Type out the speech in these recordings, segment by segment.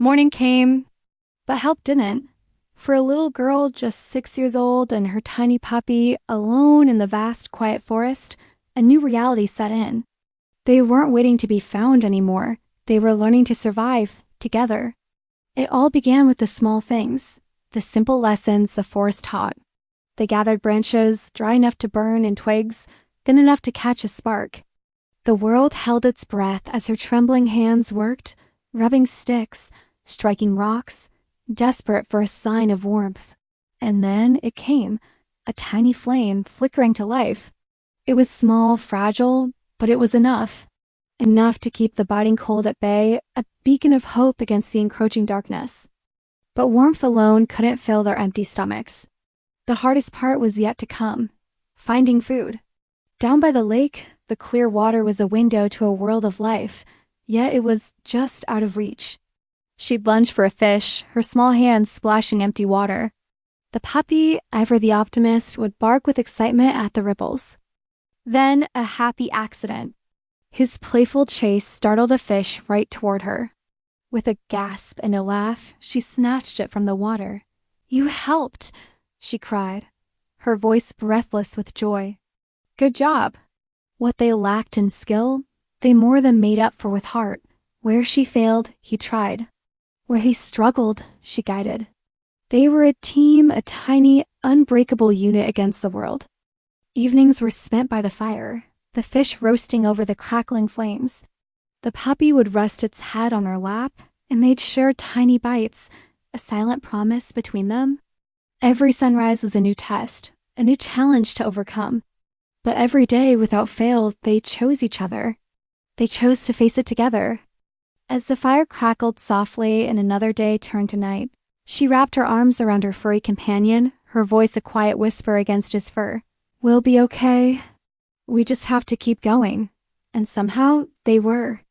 Morning came, but help didn't. For a little girl just 6 years old and her tiny puppy alone in the vast, quiet forest, a new reality set in. They weren't waiting to be found anymore. They were learning to survive together. It all began with the small things, the simple lessons the forest taught. They gathered branches, dry enough to burn, and twigs, thin enough to catch a spark. The world held its breath as her trembling hands worked, rubbing sticks, striking rocks, desperate for a sign of warmth. And then it came, a tiny flame flickering to life. It was small, fragile, but it was enough. Enough to keep the biting cold at bay, a beacon of hope against the encroaching darkness. But warmth alone couldn't fill their empty stomachs. The hardest part was yet to come, finding food. Down by the lake, the clear water was a window to a world of life, yet it was just out of reach. She'd lunge for a fish, her small hands splashing empty water. The puppy, ever the optimist, would bark with excitement at the ripples. Then a happy accident. His playful chase startled a fish right toward her. With a gasp and a laugh, she snatched it from the water. "You helped!" she cried, her voice breathless with joy. "Good job." What they lacked in skill, they more than made up for with heart. Where she failed, he tried. Where he struggled, she guided. They were a team, a tiny, unbreakable unit against the world. Evenings were spent by the fire, the fish roasting over the crackling flames. The puppy would rest its head on her lap, and they'd share tiny bites, a silent promise between them. Every sunrise was a new test, a new challenge to overcome. But every day, without fail, they chose each other. They chose to face it together. As the fire crackled softly and another day turned to night, she wrapped her arms around her furry companion, her voice a quiet whisper against his fur. "We'll be okay. We just have to keep going." And somehow, they were.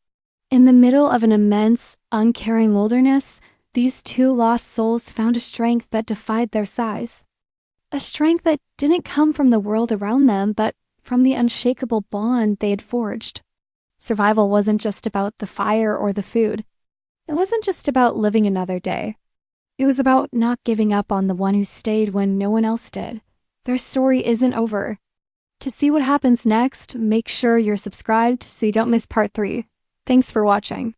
In the middle of an immense, uncaring wilderness, these two lost souls found a strength that defied their size. A strength that didn't come from the world around them, but from the unshakable bond they had forged. Survival wasn't just about the fire or the food. It wasn't just about living another day. It was about not giving up on the one who stayed when no one else did. Their story isn't over. To see what happens next, make sure you're subscribed so you don't miss part 3. Thanks for watching.